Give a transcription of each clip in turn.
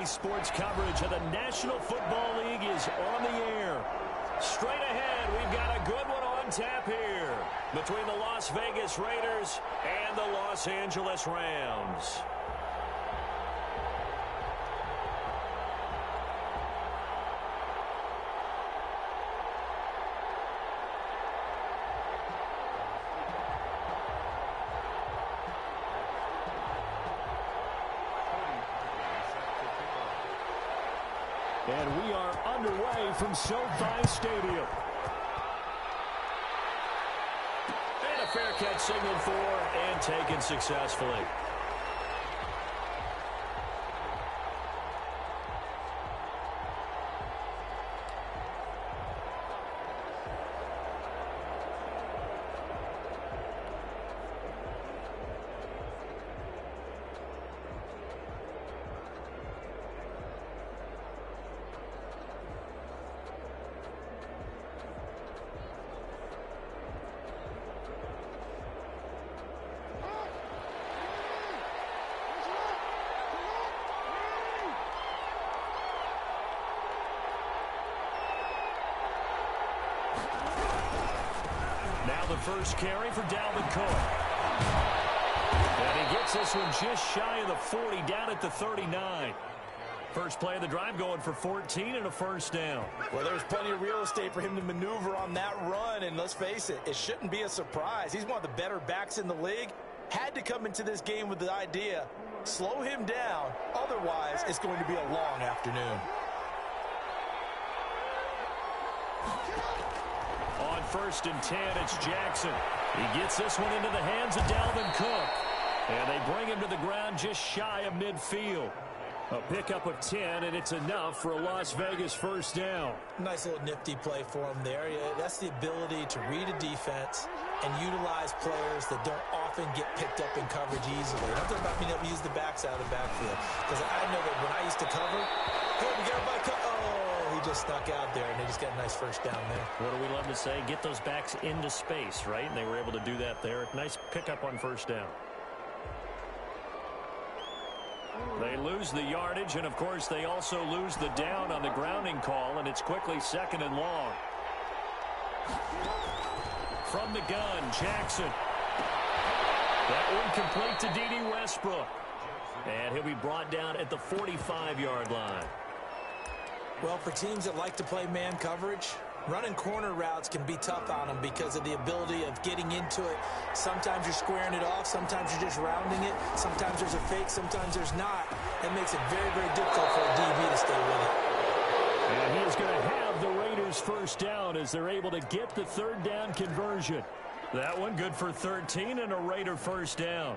Sports coverage of the National Football League is on the air. Straight ahead, we've got a good one on tap here between the Las Vegas Raiders and the Los Angeles Rams. And we are underway from SoFi Stadium. And a fair catch signaled for and taken successfully. The first carry for Dalvin Cook. And he gets this one just shy of the 40, down at the 39. First play of the drive going for 14 and a first down. Well, there's plenty of real estate for him to maneuver on that run, and let's face it, it shouldn't be a surprise. He's one of the better backs in the league. Had to come into this game with the idea, slow him down, otherwise it's going to be a long afternoon. On 1st and 10, it's Jackson. He gets this one into the hands of Dalvin Cook. And they bring him to the ground just shy of midfield. A pickup of 10, and it's enough for a Las Vegas first down. Nice little nifty play for him there. That's the ability to read a defense and utilize players that don't often get picked up in coverage easily. I'm talking about being able to use the backs out of the backfield. Because I know that when I used to cover, hey, we got everybody cover. He just snuck out there, and they just got a nice first down there. What do we love to say? Get those backs into space, right? And they were able to do that there. Nice pickup on first down. They lose the yardage, and, of course, they also lose the down on the grounding call, and it's quickly 2nd and long. From the gun, Jackson. That one complete to D.D. Westbrook. And he'll be brought down at the 45-yard line. Well, for teams that like to play man coverage, running corner routes can be tough on them because of the ability of getting into it. Sometimes you're squaring it off. Sometimes you're just rounding it. Sometimes there's a fake. Sometimes there's not. That makes it very, very difficult for a DB to stay with it. And he is going to have the Raiders first down as they're able to get the 3rd down conversion. That one good for 13 and a Raider first down.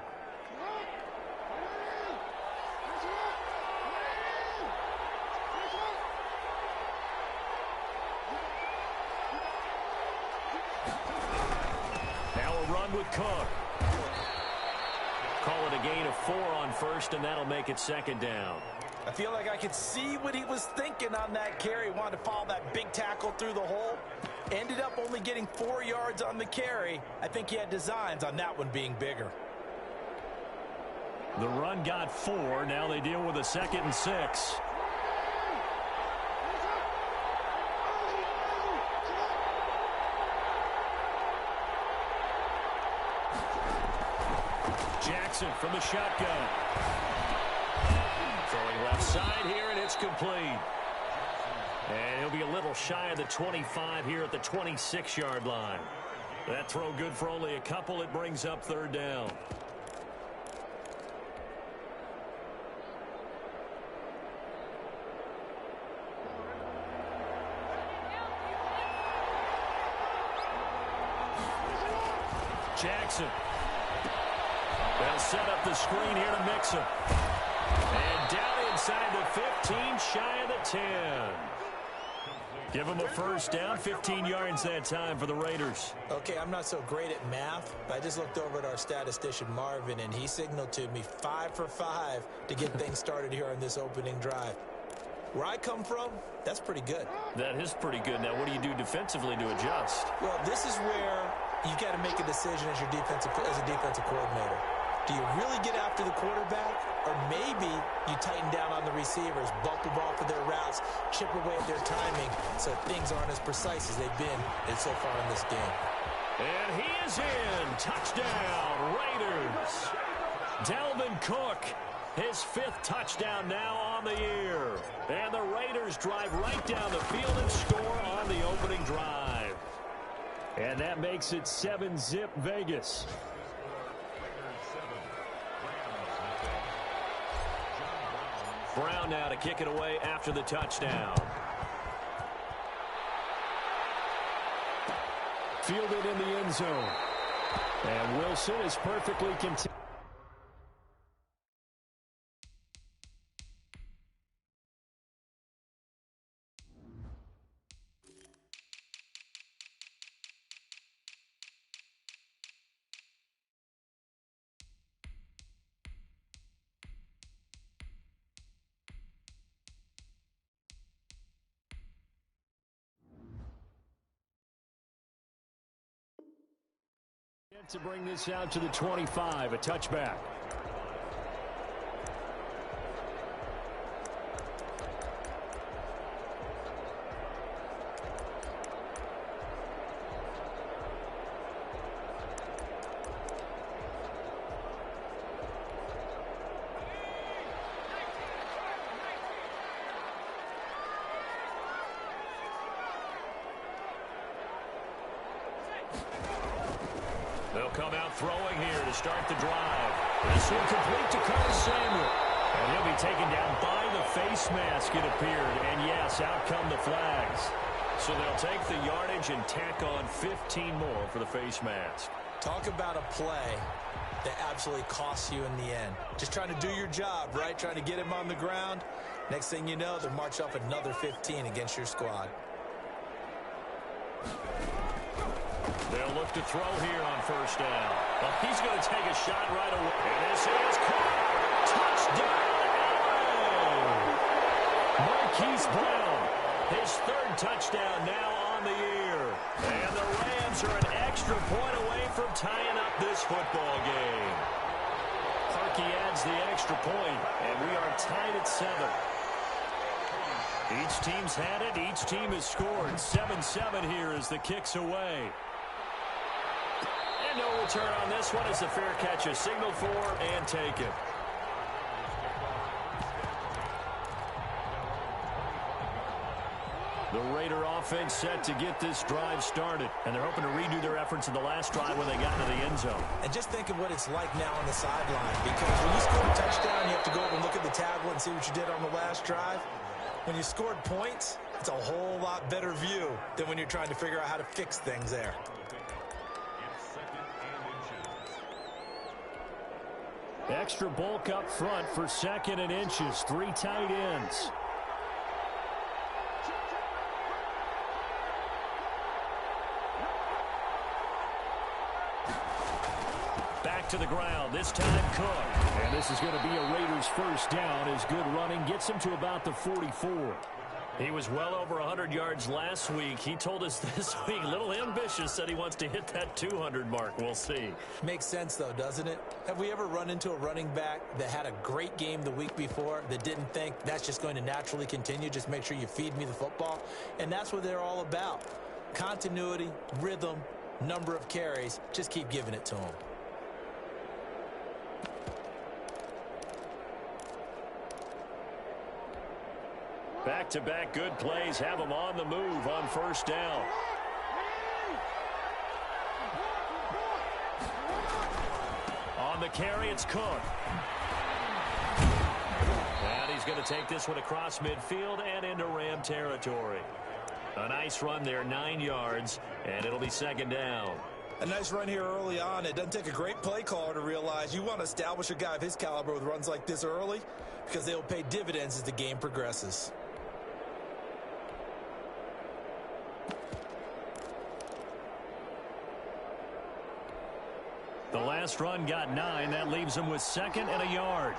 With Cook. Call it a gain of 4 on 1st, and that'll make it 2nd down. I feel like I could see what he was thinking on that carry. Wanted to follow that big tackle through the hole. Ended up only getting 4 yards on the carry. I think he had designs on that one being bigger. The run got 4. Now they deal with a 2nd and 6. Jackson from the shotgun. Throwing left side here, and it's complete. And he'll be a little shy of the 25 here at the 26-yard line. That throw good for only a couple. It brings up 3rd down. Jackson. They'll set up the screen here to mix him. And down inside the 15, shy of the 10. Give him a first down, 15 yards that time for the Raiders. Okay, I'm not so great at math, but I just looked over at our statistician, Marvin, and he signaled to me 5 for 5 to get things started here on this opening drive. Where I come from, that's pretty good. That is pretty good. Now, what do you do defensively to adjust? Well, this is where you've got to make a decision as a defensive coordinator. Do you really get after the quarterback? Or maybe you tighten down on the receivers, bump them off of their routes, chip away at their timing so things aren't as precise as they've been so far in this game. And he is in. Touchdown, Raiders. Dalvin Cook, his 5th touchdown now on the year. And the Raiders drive right down the field and score on the opening drive. And that makes it 7-zip Vegas. Brown now to kick it away after the touchdown. Fielded in the end zone. And Wilson is perfectly content. To bring this out to the 25, a touchback. They'll come out throwing here to start the drive. This one complete to Curtis Samuel. And he'll be taken down by the face mask, it appeared. And yes, out come the flags. So they'll take the yardage and tack on 15 more for the face mask. Talk about a play that absolutely costs you in the end. Just trying to do your job, right? Trying to get him on the ground. Next thing you know, they'll march off another 15 against your squad. They'll look to throw here on first down. Well, he's going to take a shot right away. And this is caught. Touchdown, LA! Marquise Brown, his 3rd touchdown now on the year. And the Rams are an extra point away from tying up this football game. Harkey adds the extra point, and we are tied at 7. Each team's had it. Each team has scored. 7-7 here as the kick's away. And no return on this one as the fair catch is signaled for and taken. The Raider offense set to get this drive started. And they're hoping to redo their efforts in the last drive when they got to the end zone. And just think of what it's like now on the sideline. Because when you score a touchdown, you have to go over and look at the tablet and see what you did on the last drive. When you scored points, it's a whole lot better view than when you're trying to figure out how to fix things there. Extra bulk up front for 2nd and inches. 3 tight ends. Back to the ground. This time Cook. And this is going to be a Raiders first down as good running gets him to about the 44. He was well over 100 yards last week. He told us this week, a little ambitious, said he wants to hit that 200 mark. We'll see. Makes sense, though, doesn't it? Have we ever run into a running back that had a great game the week before that didn't think that's just going to naturally continue? Just make sure you feed me the football. And that's what they're all about. Continuity, rhythm, number of carries. Just keep giving it to them. Back-to-back good plays have them on the move on first down. On the carry, it's Cook. And he's going to take this one across midfield and into Ram territory. A nice run there, 9 yards, and it'll be 2nd down. A nice run here early on. It doesn't take a great play caller to realize you want to establish a guy of his caliber with runs like this early because they'll pay dividends as the game progresses. The last run got 9. That leaves him with 2nd and a yard.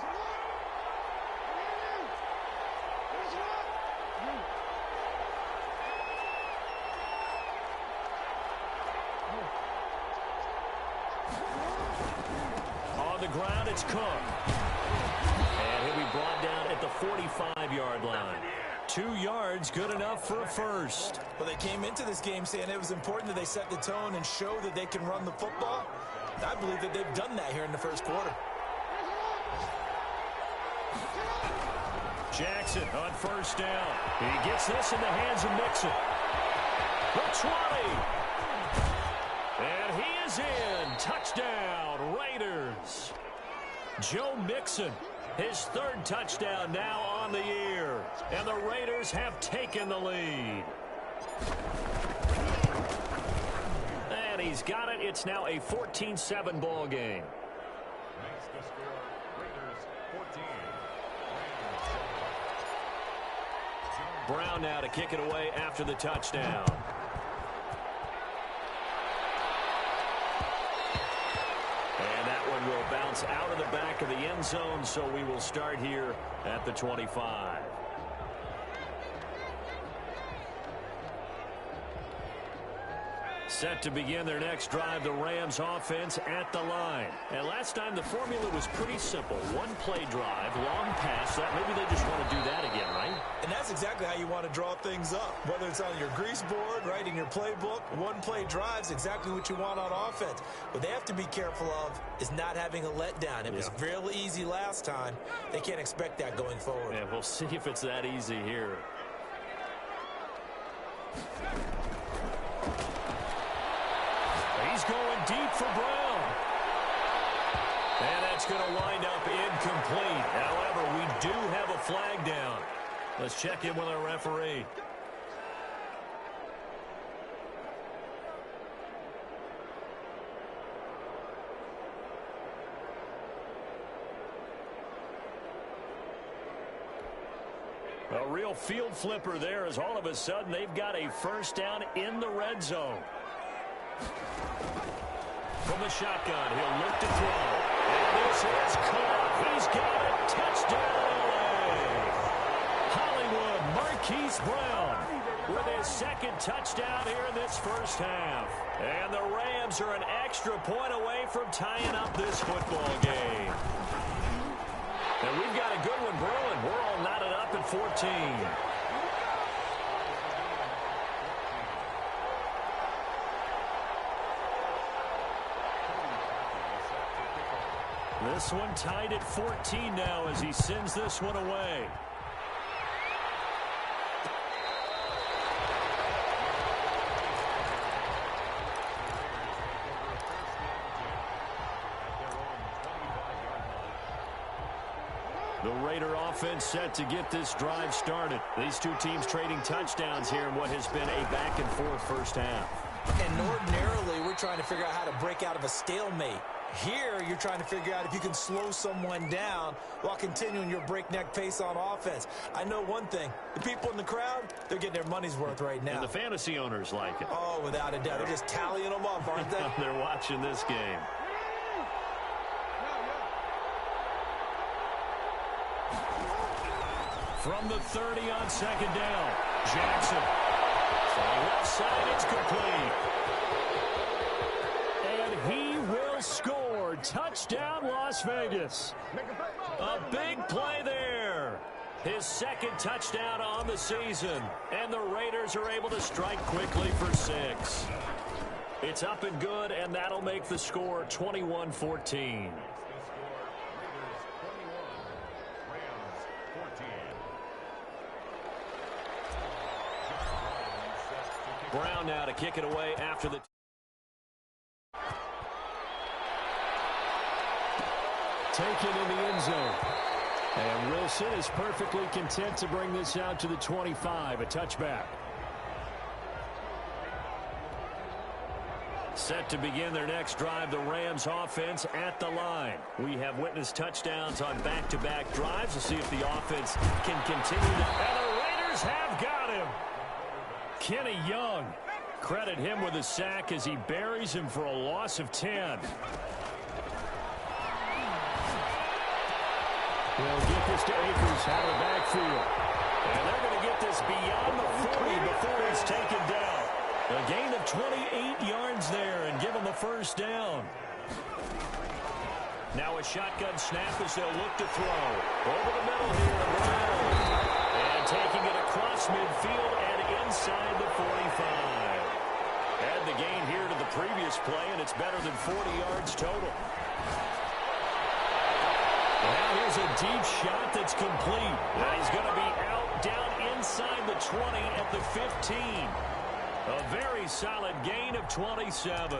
On the ground. It's Cook. And he'll be brought down at the 45-yard line. 2 yards, good enough for a first. Well, they came into this game saying it was important that they set the tone and show that they can run the football. I believe that they've done that here in the first quarter. Jackson on first down. He gets this in the hands of Mixon. The 20. And he is in. Touchdown, Raiders. Joe Mixon, his 3rd touchdown now on the year. And the Raiders have taken the lead. And he's got it. It's now a 14-7 ball game. Makes the score Raiders 14. Brown now to kick it away after the touchdown. And that one will bounce out of the back of the end zone, so we will start here at the 25. Set to begin their next drive, the Rams offense at the line. And last time the formula was pretty simple. 1-play drive, long pass. Maybe they just want to do that again, right? And that's exactly how you want to draw things up. Whether it's on your grease board, right, in your playbook, 1-play drive's exactly what you want on offense. What they have to be careful of is not having a letdown. It was real easy last time. They can't expect that going forward. Yeah, we'll see if it's that easy here. He's going deep for Brown. And that's going to wind up incomplete. However, we do have a flag down. Let's check in with our referee. A real field flipper there as all of a sudden they've got a first down in the red zone. From the shotgun, he'll look to throw. And this is caught. He's got it. Touchdown, LA. Hollywood Marquise Brown with his 2nd touchdown here in this first half. And the Rams are an extra point away from tying up this football game. And we've got a good one brewing. We're all knotted up at 14. This one tied at 14 now as he sends this one away. The Raider offense set to get this drive started. These two teams trading touchdowns here in what has been a back-and-forth first half. And ordinarily, we're trying to figure out how to break out of a stalemate. Here, you're trying to figure out if you can slow someone down while continuing your breakneck pace on offense. I know one thing. The people in the crowd, they're getting their money's worth right now. And the fantasy owners like it. Oh, without a doubt. They're just tallying them up, aren't they? They're watching this game. From the 30 on 2nd down, Jackson. From left side, it's complete. And he will score. Touchdown, Las Vegas. A big play there. His 2nd touchdown on the season. And the Raiders are able to strike quickly for 6. It's up and good, and that'll make the score 21-14. Brown now to kick it away after the... Taken in the end zone. And Wilson is perfectly content to bring this out to the 25, a touchback. Set to begin their next drive, the Rams offense at the line. We have witnessed touchdowns on back-to-back drives. We'll see if the offense can continue to... And the Raiders have got him. Kenny Young, credit him with a sack as he buries him for a loss of 10. They'll get this to Akers out of the backfield. And they're going to get this beyond the 40 before he's taken down. A gain of 28 yards there and give him a first down. Now a shotgun snap as they'll look to throw. Over the middle here to Brown. And taking it across midfield and inside the 45. Add the gain here to the previous play, and it's better than 40 yards total. Now here's a deep shot that's complete. And he's going to be out down inside the 20 at the 15. A very solid gain of 27.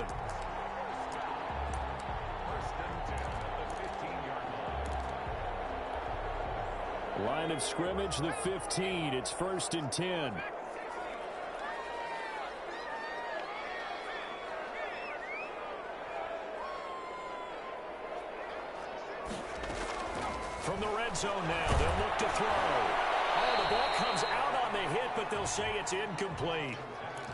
Line of scrimmage, the 15. It's 1st and 10. From the red zone now, they'll look to throw. Oh, the ball comes out on the hit, but they'll say it's incomplete.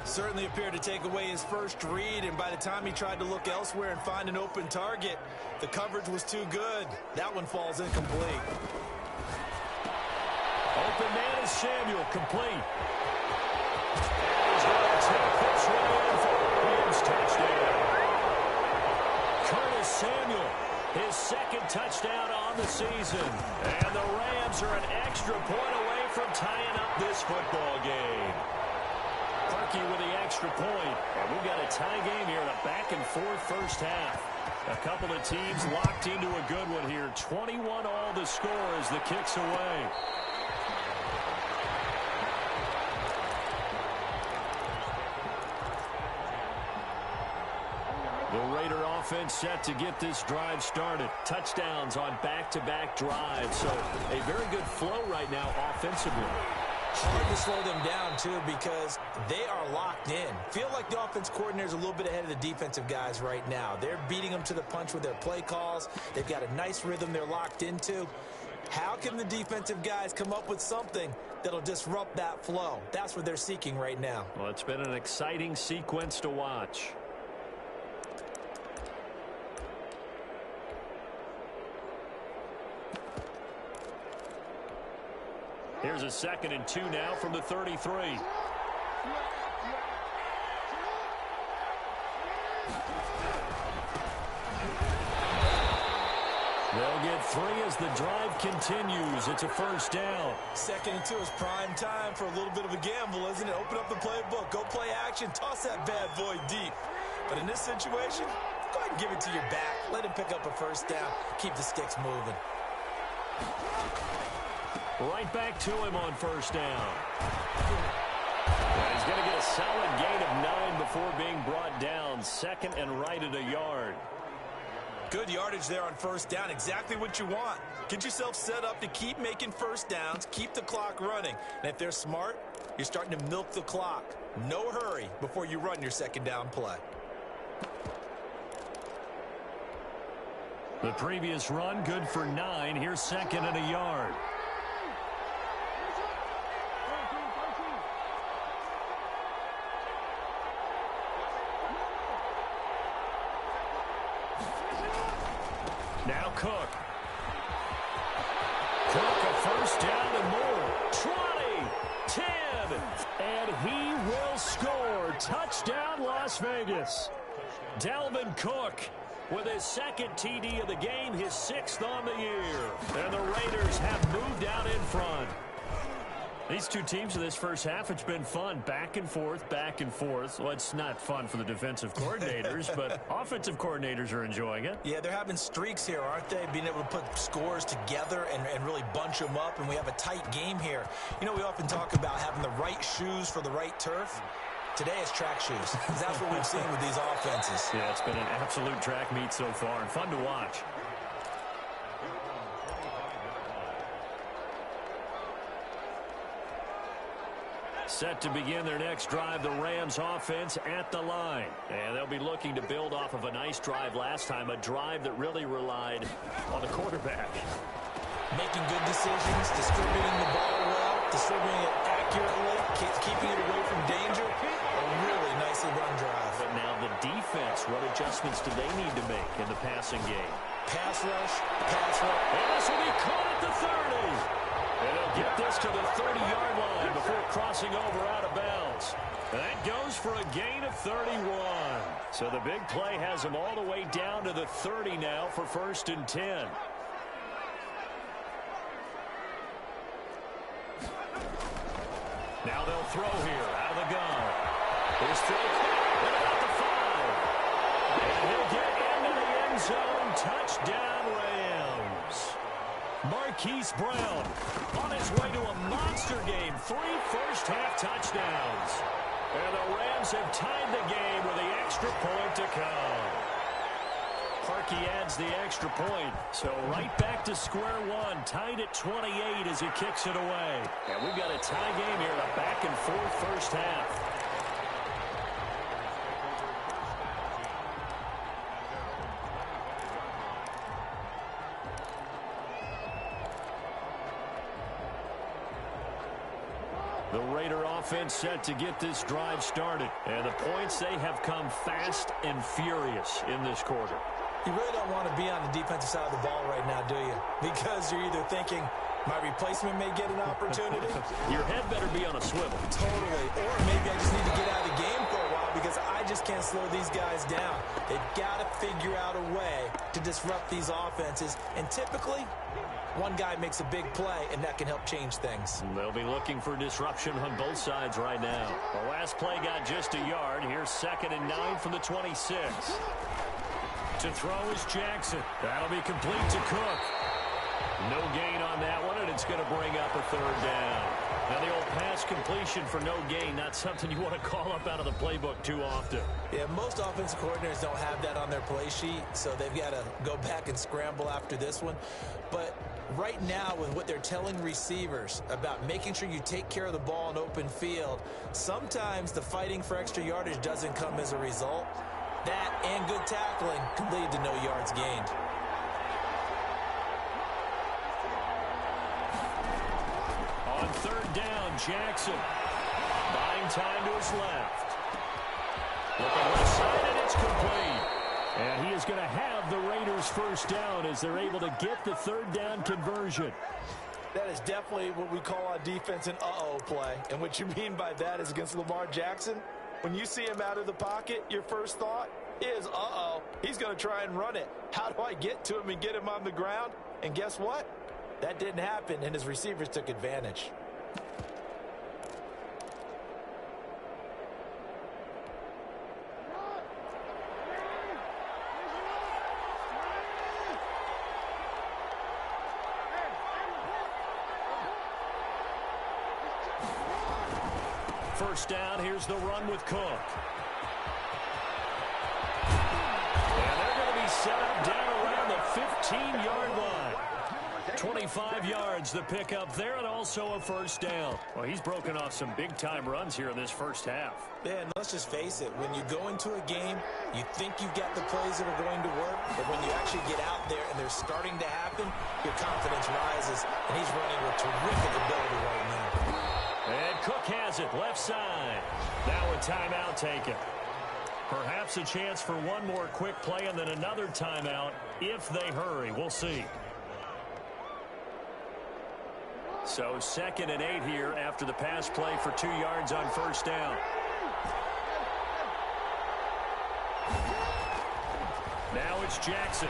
Certainly appeared to take away his first read, and by the time he tried to look elsewhere and find an open target, the coverage was too good. That one falls incomplete. Open man is Samuel, complete. And he's going to take this one in for a Rams touchdown. Curtis Samuel, his second touchdown on the season. And the Rams are an extra point away from tying up this football game. Parkey with the extra point. And we've got a tie game here in a back-and-forth first half. A couple of teams locked into a good one here. 21 all the score as the kick's away. The Raider offense set to get this drive started. Touchdowns on back-to-back drives. So a very good flow right now offensively. Hard to slow them down, too, because they are locked in. Feel like the offense coordinator's a little bit ahead of the defensive guys right now. They're beating them to the punch with their play calls. They've got a nice rhythm they're locked into. How can the defensive guys come up with something that'll disrupt that flow? That's what they're seeking right now. Well, it's been an exciting sequence to watch. Here's a 2nd and 2 now from the 33. They'll get 3 as the drive continues. It's a first down. 2nd and 2 is prime time for a little bit of a gamble, isn't it? Open up the playbook, go play action, toss that bad boy deep. But in this situation, go ahead and give it to your back. Let him pick up a first down. Keep the sticks moving. Right back to him on first down. And he's going to get a solid gain of 9 before being brought down. 2nd and right at a yard. Good yardage there on first down. Exactly what you want. Get yourself set up to keep making first downs, keep the clock running. And if they're smart, you're starting to milk the clock. No hurry before you run your 2nd down play. The previous run good for 9. Here's 2nd and a yard. Now Cook. Cook a first down and more. 20, 10, and he will score. Touchdown, Las Vegas. Dalvin Cook with his 2nd TD of the game, his 6th on the year. And the Raiders have moved out in front. These two teams in this first half, it's been fun. Back and forth, back and forth. Well, it's not fun for the defensive coordinators, but offensive coordinators are enjoying it. Yeah, they're having streaks here, aren't they? Being able to put scores together and really bunch them up, and we have a tight game here. You know, we often talk about having the right shoes for the right turf. Today it's track shoes. That's what we've seen with these offenses. Yeah, it's been an absolute track meet so far, and fun to watch. Set to begin their next drive, the Rams offense at the line. And they'll be looking to build off of a nice drive last time, a drive that really relied on the quarterback. Making good decisions, distributing the ball well, distributing it accurately, keeping it away from danger. A really nicely run drive. But now the defense, what adjustments do they need to make in the passing game? Pass rush, pass rush. And this will be caught at the 30. And they'll get this to the 30-yard line before crossing over out of bounds. That goes for a gain of 31. So the big play has them all the way down to the 30 now for 1st and 10. Now they'll throw here out of the gun. Here's throw at about the 5. And he'll get into the end zone. Touchdown, Rams. Marquise Brown on his way to a monster game. 3 first-half touchdowns. And the Rams have tied the game with the extra point to come. Parkey adds the extra point. So right back to square one. Tied at 28 as he kicks it away. And we've got a tie game here in a back-and-forth first half. The Raider offense set to get this drive started. And the points, they have come fast and furious in this quarter. You really don't want to be on the defensive side of the ball right now, do you? Because you're either thinking, my replacement may get an opportunity. Your head better be on a swivel. Totally. Or maybe I just need to get out of the game for a while because I just can't slow these guys down. They've got to figure out a way to disrupt these offenses. And typically, one guy makes a big play, and that can help change things. They'll be looking for disruption on both sides right now. The last play got just a yard. Here's 2nd and 9 from the 26. To throw is Jackson. That'll be complete to Cook. No gain on that one, and it's going to bring up a 3rd down. Now, the old pass completion for no gain, not something you want to call up out of the playbook too often. Yeah, most offensive coordinators don't have that on their play sheet, so they've got to go back and scramble after this one. But right now, with what they're telling receivers about making sure you take care of the ball in open field, sometimes the fighting for extra yardage doesn't come as a result. That and good tackling can lead to no yards gained. On 3rd down, Jackson buying time to his left. Looking left side, and it's complete. And he is going to have the Raiders' 1st down as they're able to get the 3rd down conversion. That is definitely what we call on defense an uh-oh play. And what you mean by that is against Lamar Jackson, when you see him out of the pocket, your first thought is, uh-oh, he's going to try and run it. How do I get to him and get him on the ground? And guess what? That didn't happen, and his receivers took advantage. First down, here's the run with Cook. And they're going to be set up down around the 15-yard line. 25 yards the pickup there, and also a 1st down. Well, he's broken off some big-time runs here in this first half. Yeah, and let's just face it. When you go into a game, you think you've got the plays that are going to work, but when you actually get out there and they're starting to happen, your confidence rises, and he's running with terrific ability right now. And Cook has it, left side. Now a timeout taken. Perhaps a chance for one more quick play and then another timeout if they hurry. We'll see. So 2nd and 8 here after the pass play for 2 yards on 1st down. Now it's Jackson.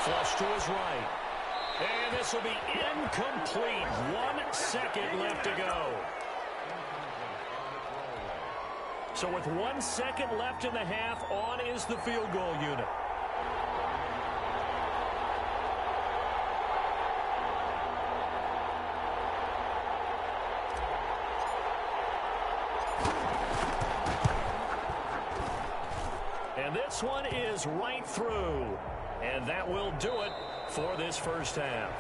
Flush to his right. And this will be incomplete. 1 second left to go. So with 1 second left in the half, on is the field goal unit. And this one is right through. And that will do it for this first half.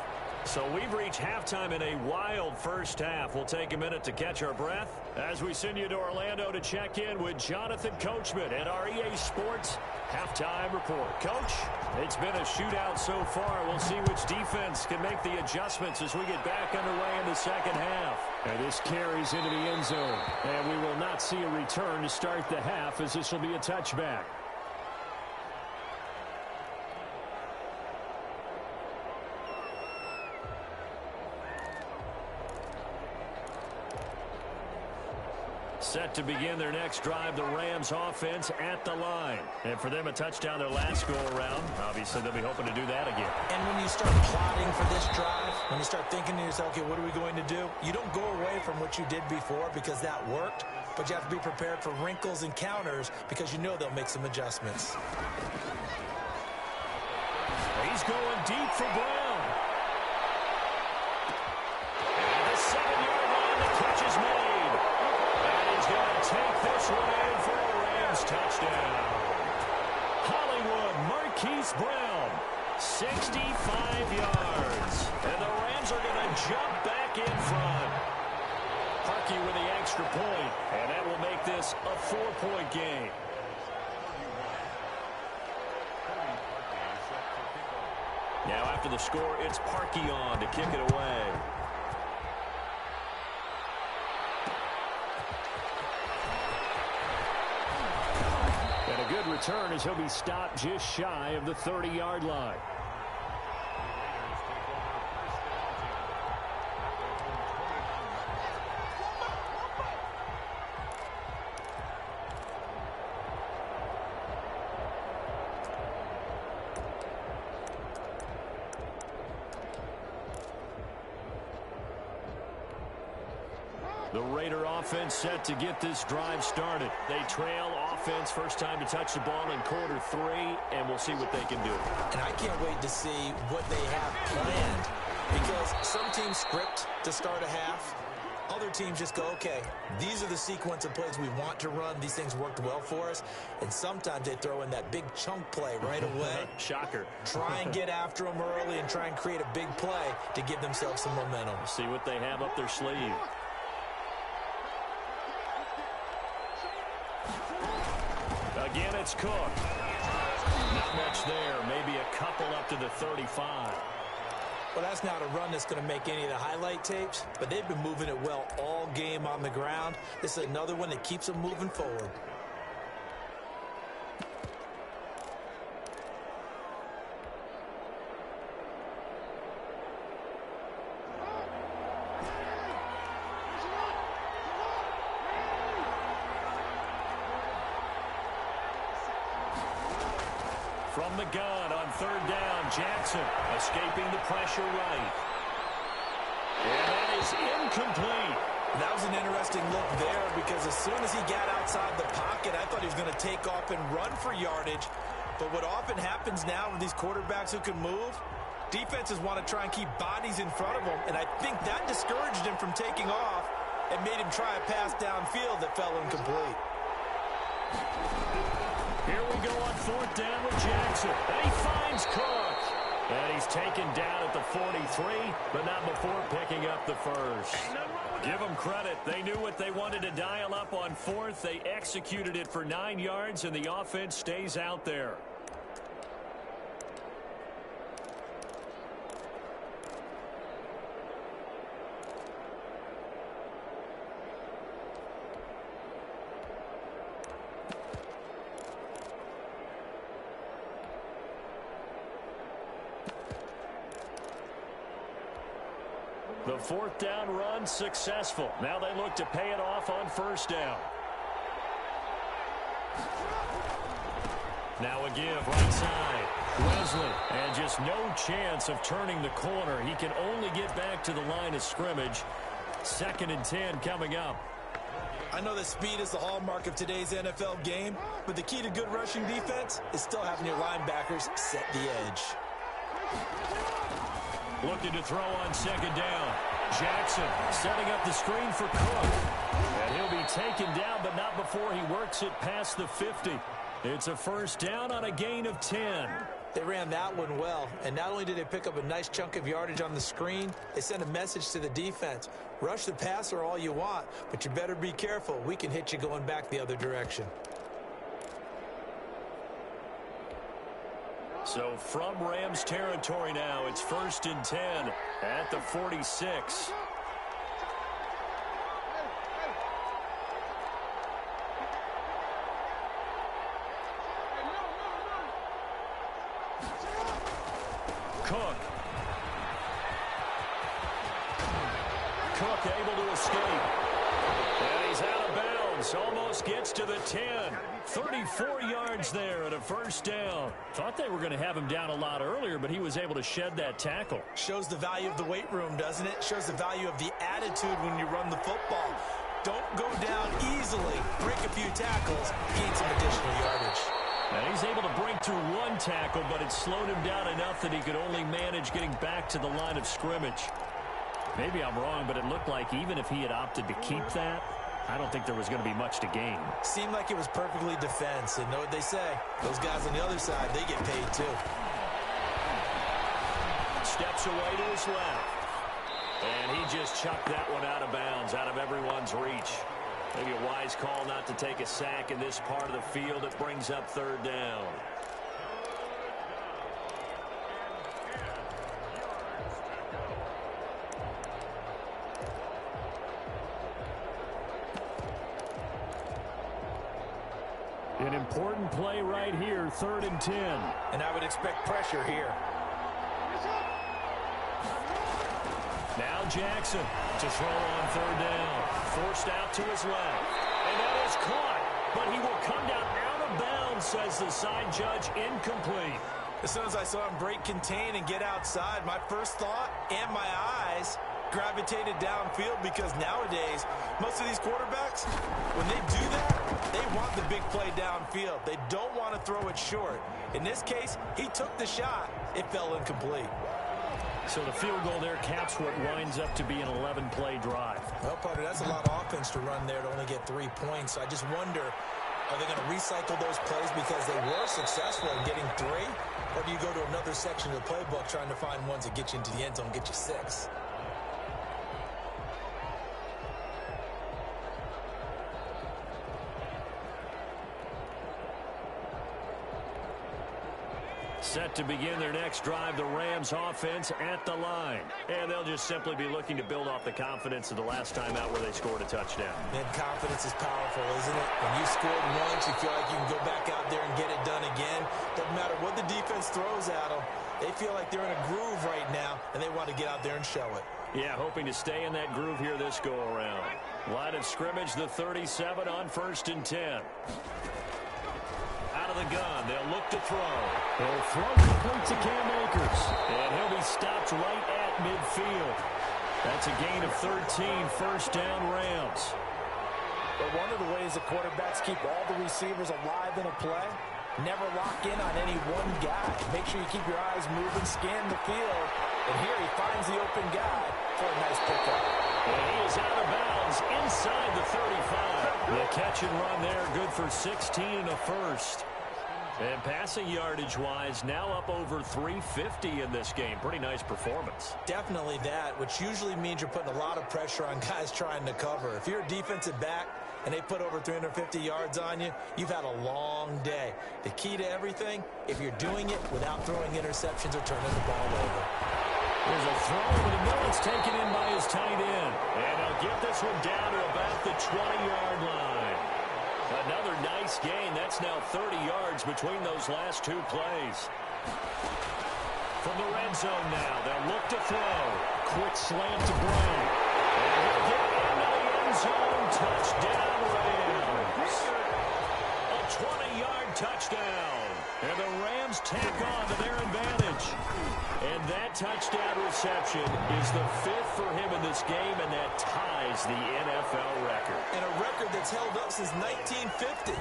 So we've reached halftime in a wild first half. We'll take a minute to catch our breath as we send you to Orlando to check in with Jonathan Coachman at our EA Sports Halftime Report. Coach, it's been a shootout so far. We'll see which defense can make the adjustments as we get back underway in the second half. And this carries into the end zone. And we will not see a return to start the half as this will be a touchback. Set to begin their next drive, the Rams offense at the line. And for them, a touchdown their last go-around. Obviously, they'll be hoping to do that again. And when you start plotting for this drive, when you start thinking to yourself, okay, what are we going to do? You don't go away from what you did before because that worked, but you have to be prepared for wrinkles and counters because you know they'll make some adjustments. He's going deep for Brown. And the 7-yard line, the catch is made. And he's going to take this one in for a Rams touchdown. Hollywood Marquise Brown, 65 yards. And the Rams are going to jump back in front. Harkey with the extra point, and that will make this a 4-point game. Now after the score, it's Parkey on to kick it away. And a good return as he'll be stopped just shy of the 30-yard line. The Raider offense set to get this drive started. They trail offense, first time to touch the ball in quarter 3, and we'll see what they can do. And I can't wait to see what they have planned because some teams script to start a half. Other teams just go, okay, these are the sequence of plays we want to run. These things worked well for us. And sometimes they throw in that big chunk play right away. Shocker. Try and get after them early and try and create a big play to give themselves some momentum. See what they have up their sleeve. Again, it's Cook. Not much there. Maybe a couple up to the 35. Well, that's not a run that's going to make any of the highlight tapes, but they've been moving it well all game on the ground. This is another one that keeps them moving forward. From the gun on third down, Jackson escaping the pressure right. And that is incomplete. That was an interesting look there because as soon as he got outside the pocket, I thought he was going to take off and run for yardage. But what often happens now with these quarterbacks who can move, defenses want to try and keep bodies in front of them. And I think that discouraged him from taking off and made him try a pass downfield that fell incomplete. Here we go on fourth down with Jackson. And he finds Cook. And he's taken down at the 43, but not before picking up the first. Give them credit. They knew what they wanted to dial up on fourth. They executed it for 9 yards, and the offense stays out there. The fourth down run successful. Now they look to pay it off on first down. Now a give right side. Wesley, and just no chance of turning the corner. He can only get back to the line of scrimmage. 2nd and 10 coming up. I know that speed is the hallmark of today's NFL game, but the key to good rushing defense is still having your linebackers set the edge. Looking to throw on second down. Jackson setting up the screen for Cook. And he'll be taken down, but not before he works it past the 50. It's a first down on a gain of 10. They ran that one well, and not only did they pick up a nice chunk of yardage on the screen, they sent a message to the defense. Rush the passer all you want, but you better be careful. We can hit you going back the other direction. So from Rams territory now, it's 1st and 10 at the 46. Cook. Cook able to escape. And he's out of bounds. This almost gets to the 10. 34 yards there and a first down. Thought they were going to have him down a lot earlier, but he was able to shed that tackle. Shows the value of the weight room, doesn't it? Shows the value of the attitude when you run the football. Don't go down easily. Break a few tackles, gain some additional yardage. Now he's able to break through one tackle, but it slowed him down enough that he could only manage getting back to the line of scrimmage. Maybe I'm wrong, but it looked like even if he had opted to keep that, I don't think there was going to be much to gain. Seemed like it was perfectly defense. And know what they say? Those guys on the other side, they get paid too. Steps away to his left. And he just chucked that one out of bounds, out of everyone's reach. Maybe a wise call not to take a sack in this part of the field. It brings up third down. An important play right here, 3rd and 10. And I would expect pressure here. Now Jackson to throw on 3rd down. Forced out to his left. And that is caught. But he will come down out of bounds, says the side judge, incomplete. As soon as I saw him break contain and get outside, my first thought and my eyes gravitated downfield, because nowadays, most of these quarterbacks, when they do that, they want the big play downfield. They don't want to throw it short. In this case, he took the shot. It fell incomplete. So the field goal there caps what winds up to be an 11-play drive. Well, partner, that's a lot of offense to run there to only get 3 points. I just wonder, are they going to recycle those plays because they were successful in getting 3? Or do you go to another section of the playbook trying to find ones that get you into the end zone, get you 6? Set to begin their next drive, the Rams offense at the line. And they'll just simply be looking to build off the confidence of the last time out where they scored a touchdown. Man, confidence is powerful, isn't it? When you scored once, you feel like you can go back out there and get it done again. Doesn't matter what the defense throws at them. They feel like they're in a groove right now, and they want to get out there and show it. Yeah, hoping to stay in that groove here this go-around. Line of scrimmage, the 37 on 1st and 10. Out of the gun, they'll look to throw. They'll throw complete to Cam Akers. And he'll be stopped right at midfield. That's a gain of 13, first down Rams. But one of the ways the quarterbacks keep all the receivers alive in a play, never lock in on any one guy. Make sure you keep your eyes moving, scan the field. And here he finds the open guy for a nice pickup. And he is out of bounds inside the 35. The catch and run there, good for 16 and a first. And passing yardage-wise, now up over 350 in this game. Pretty nice performance. Definitely that, which usually means you're putting a lot of pressure on guys trying to cover. If you're a defensive back and they put over 350 yards on you, you've had a long day. The key to everything, if you're doing it without throwing interceptions or turning the ball over. There's a throw, but no, it's taken in by his tight end. And he'll get this one down to about the 20-yard line. Another nice gain. That's now 30 yards between those last 2 plays. From the red zone now, they'll look to throw. Quick slant to Brown. And he'll get into the end zone. Touchdown, Rams. A 20-yard touchdown. And the Rams tack on to their advantage. And that touchdown reception is the 5th for him in this game, and that ties the NFL record. And a record that's held up since 1950.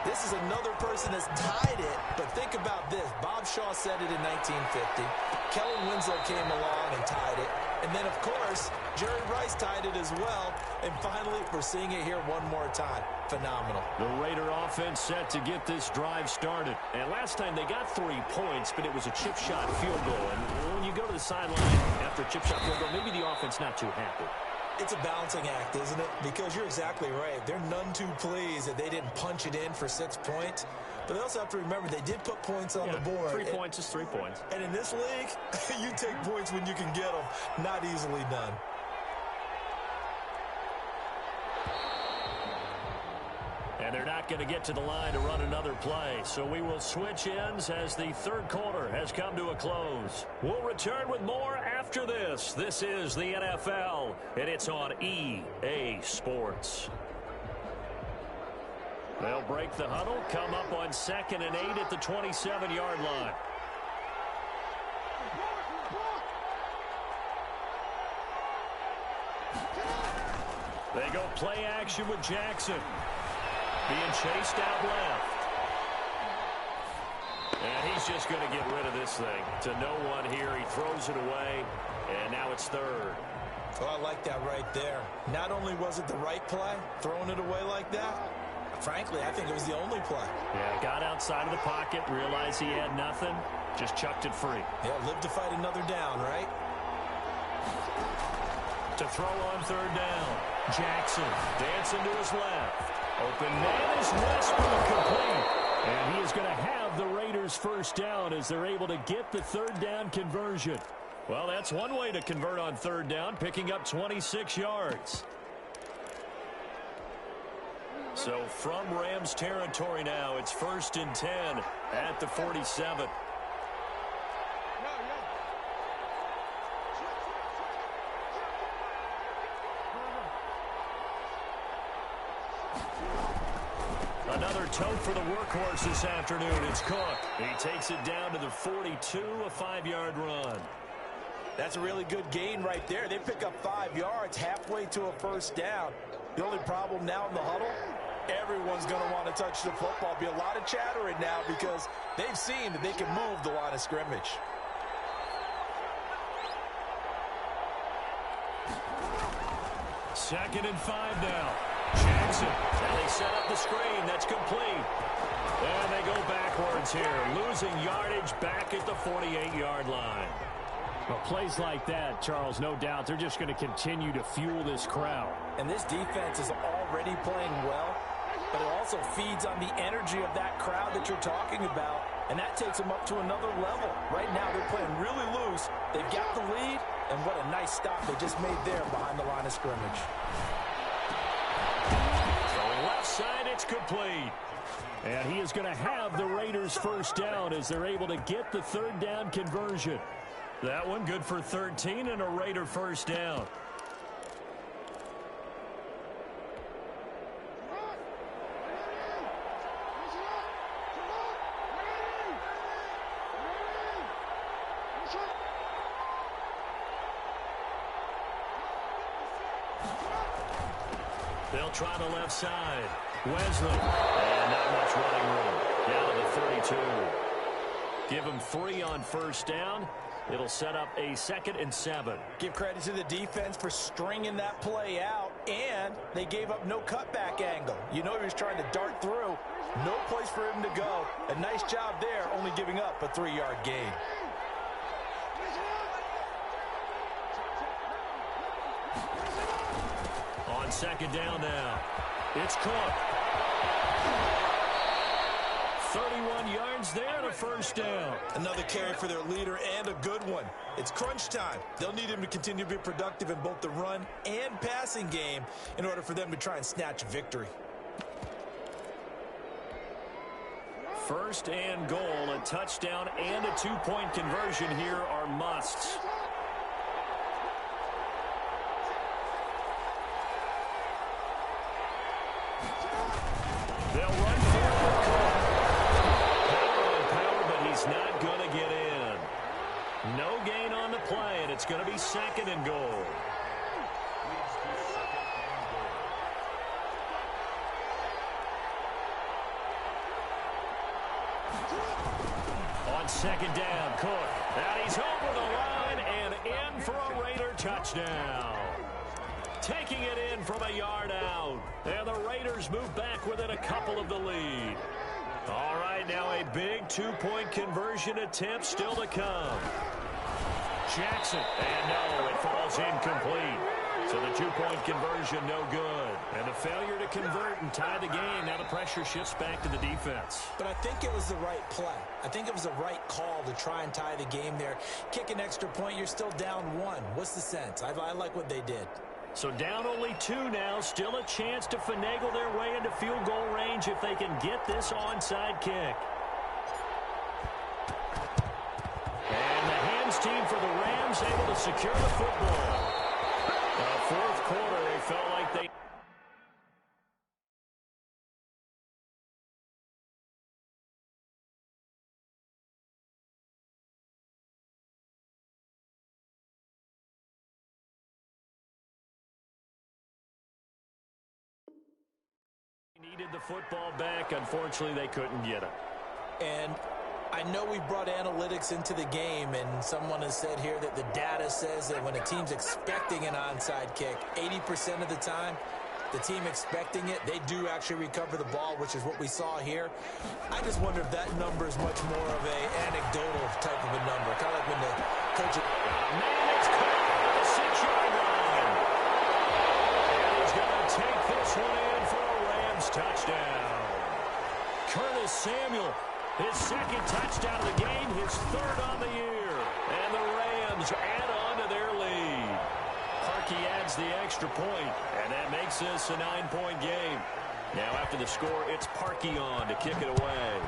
This is another person that's tied it, but think about this. Bob Shaw said it in 1950. Kellen Winslow came along and tied it. And then, of course, Jerry Rice tied it as well. And finally, we're seeing it here one more time. Phenomenal. The Raider offense set to get this drive started. And last time they got 3 points, but it was a chip shot field goal. And when you go to the sideline after a chip shot field goal, maybe the offense not too happy. It's a balancing act, isn't it? Because you're exactly right. They're none too pleased that they didn't punch it in for 6 points. But they also have to remember they did put points on the board. 3 points is 3 points. And in this league, you take points when you can get them. Not easily done. And they're not going to get to the line to run another play. So we will switch ends as the 3rd quarter has come to a close. We'll return with more after this. This is the NFL, and it's on EA Sports. They'll break the huddle, come up on 2nd and 8 at the 27-yard line. They go play action with Jackson. Being chased out left. And he's just going to get rid of this thing. To no one here. He throws it away. And now it's 3rd. Oh, I like that right there. Not only was it the right play, throwing it away like that, frankly, I think it was the only play. Yeah, got outside of the pocket, realized he had nothing, just chucked it free. Yeah, live to fight another down, right? To throw on 3rd down. Jackson dancing to his left. Open man is Westbrook complete. And he is going to have the Raiders 1st down as they're able to get the 3rd down conversion. Well, that's one way to convert on 3rd down, picking up 26 yards. So from Rams territory now, it's 1st and 10 at the 47. Another tote for the workhorse this afternoon. It's Cook. He takes it down to the 42, a 5-yard run. That's a really good gain right there. They pick up 5 yards halfway to a 1st down. The only problem now in the huddle, everyone's going to want to touch the football. Be a lot of chattering now because they've seen that they can move the line of scrimmage. Second and 5 now. Jackson. And they set up the screen. That's complete. And they go backwards here. Losing yardage back at the 48-yard line. Well, plays like that, Charles, no doubt, they're just going to continue to fuel this crowd. And this defense is already playing well, but it also feeds on the energy of that crowd that you're talking about, and that takes them up to another level. Right now, they're playing really loose. They've got the lead, and what a nice stop they just made there behind the line of scrimmage. Throwing left side, it's complete. And he is going to have the Raiders 1st down as they're able to get the 3rd down conversion. That one good for 13 and a Raider 1st down. They'll try the left side. Wesley. And not much running room. Down to the 32. Give him 3 on 1st down. It'll set up a 2nd and 7. Give credit to the defense for stringing that play out, and they gave up no cutback angle. You know he was trying to dart through. No place for him to go. A nice job there, only giving up a 3-yard gain. On 2nd down now. It's Cook. 31 yards there and a 1st down. Another carry for their leader and a good one. It's crunch time. They'll need him to continue to be productive in both the run and passing game in order for them to try and snatch a victory. 1st and goal, a touchdown and a 2-point conversion here are musts. They'll run forward. Power, but he's not going to get in. No gain on the play, and it's going to be 2nd and goal. On 2nd down, Cook. And he's over the line and in for a Raider touchdown. Taking it in from a yard out. And the Raiders move back within a couple of the lead. All right, now a big 2-point conversion attempt still to come. Jackson. And no, it falls incomplete. So the 2-point conversion no good. And the failure to convert and tie the game. Now the pressure shifts back to the defense. But I think it was the right play. I think it was the right call to try and tie the game there. Kick an extra point, you're still down 1. What's the sense? I like what they did. So down only 2 now. Still a chance to finagle their way into field goal range if they can get this onside kick. And the hands team for the Rams able to secure the football. 4th quarter, they felt like they needed the football back. Unfortunately, they couldn't get it. And I know we brought analytics into the game, and someone has said here that the data says that when a team's expecting an onside kick, 80% of the time, the team expecting it, they do actually recover the ball, which is what we saw here. I just wonder if that number is much more of a anecdotal type of a number, kind of like when the coach... Man, it's caught at the 6-yard line. And he's going to take this one in for a Rams touchdown. Curtis Samuel, his second touchdown of the game, his third on the year. And the Rams add on to their lead. Parkey adds the extra point, and that makes this a 9-point game. Now after the score, it's Parkey on to kick it away.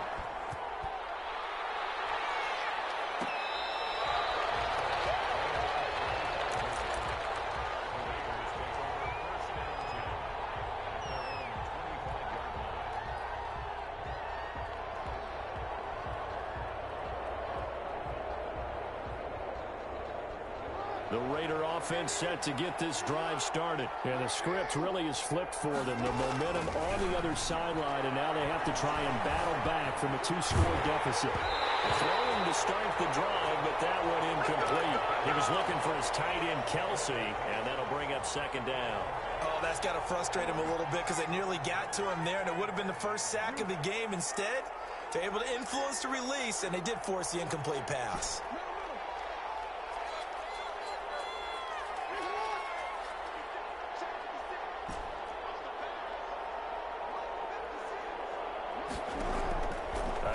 The Raider offense set to get this drive started. And the script really is flipped for them. The momentum on the other sideline, and now they have to try and battle back from a 2-score deficit. Throwing to start the drive, but that one incomplete. He was looking for his tight end, Kelsey, and that'll bring up second down. Oh, that's got to frustrate him a little bit because they nearly got to him there, and it would have been the first sack of the game. Instead, they're able to influence the release, and they did force the incomplete pass.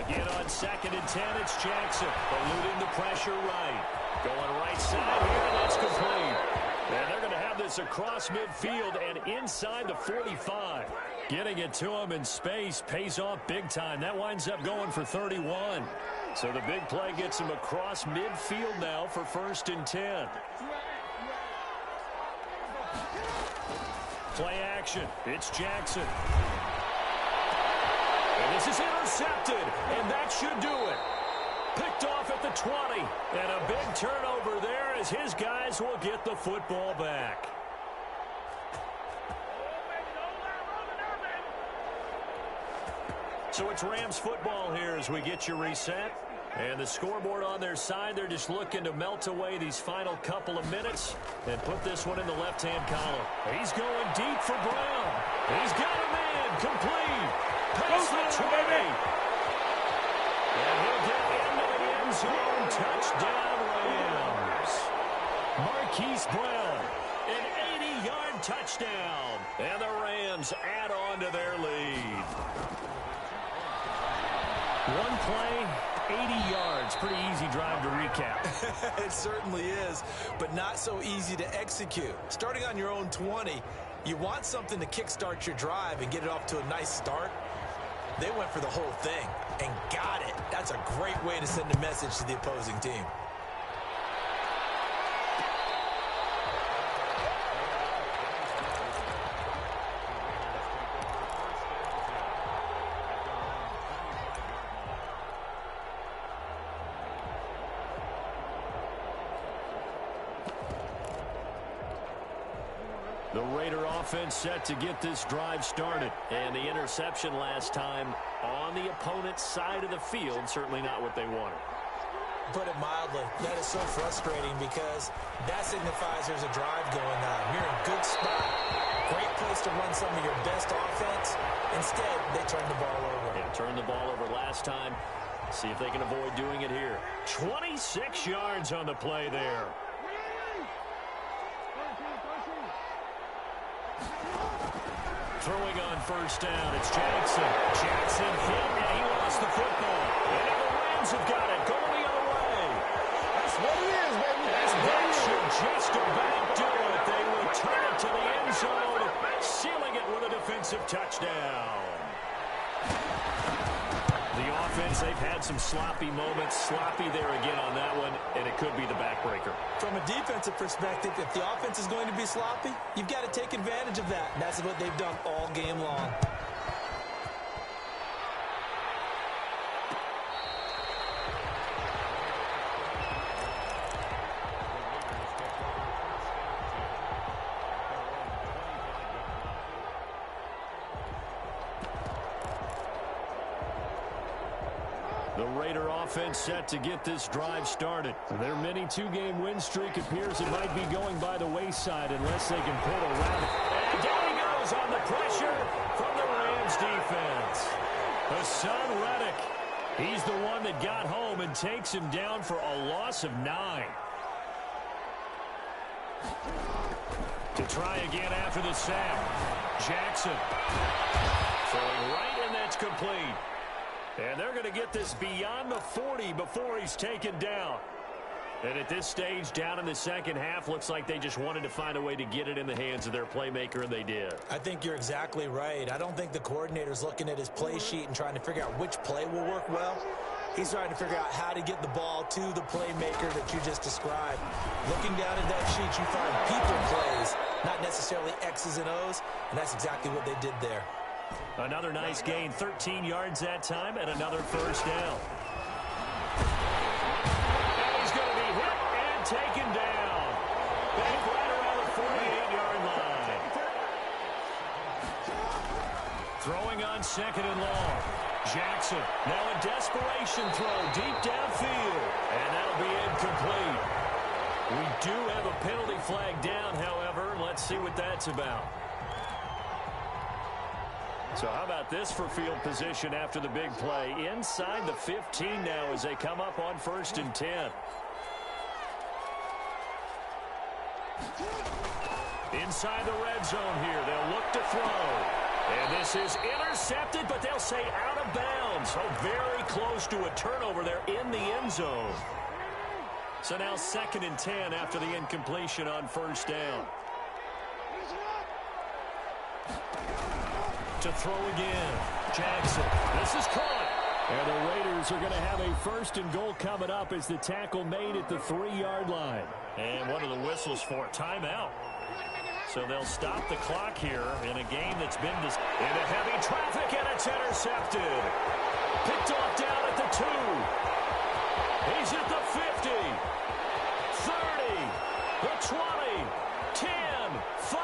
Again on 2nd and 10, it's Jackson. Eluding the pressure right. Going right side here, and that's complete. And they're going to have this across midfield and inside the 45. Getting it to him in space pays off big time. That winds up going for 31. So the big play gets him across midfield now for 1st and 10. Play action. It's Jackson. And this is intercepted, and that should do it. Picked off at the 20, and a big turnover there as his guys will get the football back. So it's Rams football here as we get you reset. And the scoreboard on their side, they're just looking to melt away these final couple of minutes and put this one in the left-hand column. He's going deep for Brown. He's got a man complete. Past the 20. And he'll get into the end zone. Touchdown, Rams. Marquise Brown, an 80-yard touchdown. And the Rams add on to their lead. One play, 80 yards. Pretty easy drive to recap. It certainly is, but not so easy to execute. Starting on your own 20, you want something to kickstart your drive and get it off to a nice start. They went for the whole thing and got it. That's a great way to send a message to the opposing team. The Raider offense set to get this drive started. And the interception last time on the opponent's side of the field, certainly not what they wanted. Put it mildly, that is so frustrating because that signifies there's a drive going on. You're in a good spot. Great place to run some of your best offense. Instead, they turn the ball over. Yeah, turned the ball over last time. See if they can avoid doing it here. 26 yards on the play there. Throwing on first down, it's Jackson. Jackson hit, and he lost the football. And the Rams have got it. Going the other way. That's what it is, baby. That should just about do it. They return it to the end zone, sealing it with a defensive touchdown. The offense, they've had some sloppy moments. Sloppy there again on that one, and it could be the backbreaker. From a defensive perspective, if the offense is going to be sloppy, you've got to take advantage of that. And that's what they've done all game long. Raider offense set to get this drive started. Their mini two-game win streak appears it might be going by the wayside unless they can pull a rabbit. And down he goes on the pressure from the Rams defense. Hassan Reddick. He's the one that got home and takes him down for a loss of 9. To try again after the sack. Jackson. Throwing right, and that's complete. And they're going to get this beyond the 40 before he's taken down. And at this stage, down in the second half, looks like they just wanted to find a way to get it in the hands of their playmaker, and they did. I think you're exactly right. I don't think the coordinator's looking at his play sheet and trying to figure out which play will work well. He's trying to figure out how to get the ball to the playmaker that you just described. Looking down at that sheet, you find people plays, not necessarily X's and O's, and that's exactly what they did there. Another nice gain, 13 yards that time, and another first down. And he's going to be hit and taken down. Back right around the 48-yard line. Throwing on second and long. Jackson, now a desperation throw deep downfield, and that'll be incomplete. We do have a penalty flag down, however. Let's see what that's about. So how about this for field position after the big play? Inside the 15 now as they come up on 1st and 10. Inside the red zone here. They'll look to throw. And this is intercepted, but they'll say out of bounds. So very close to a turnover there in the end zone. So now 2nd and 10 after the incompletion on 1st down. To throw again. Jackson. This is caught. And the Raiders are going to have a 1st and goal coming up as the tackle made at the 3-yard line. And one of the whistles for timeout. So they'll stop the clock here in a game that's been into heavy traffic, and it's intercepted. Picked off down at the 2. He's at the 50. 30. The 20. 10. 5.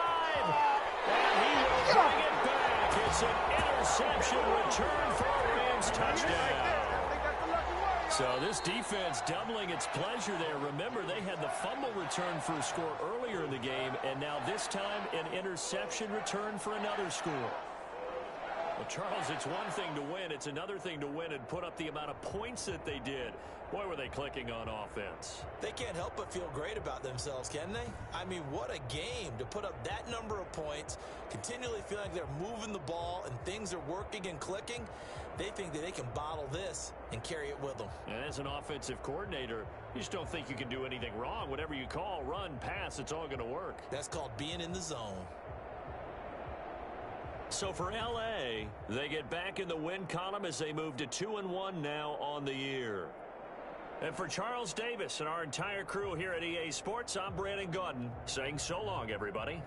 And he will bring it back. It's an interception return for a Rams touchdown. So this defense doubling its pleasure there. Remember, they had the fumble return for a score earlier in the game, and now this time an interception return for another score. Well, Charles, it's one thing to win. It's another thing to win and put up the amount of points that they did. Boy, were they clicking on offense. They can't help but feel great about themselves, can they? I mean, what a game to put up that number of points, continually feeling like they're moving the ball and things are working and clicking. They think that they can bottle this and carry it with them. And as an offensive coordinator, you just don't think you can do anything wrong. Whatever you call, run, pass, it's all going to work. That's called being in the zone. So for L.A., they get back in the win column as they move to 2-1 now on the year. And for Charles Davis and our entire crew here at EA Sports, I'm Brandon Gaudin saying so long, everybody.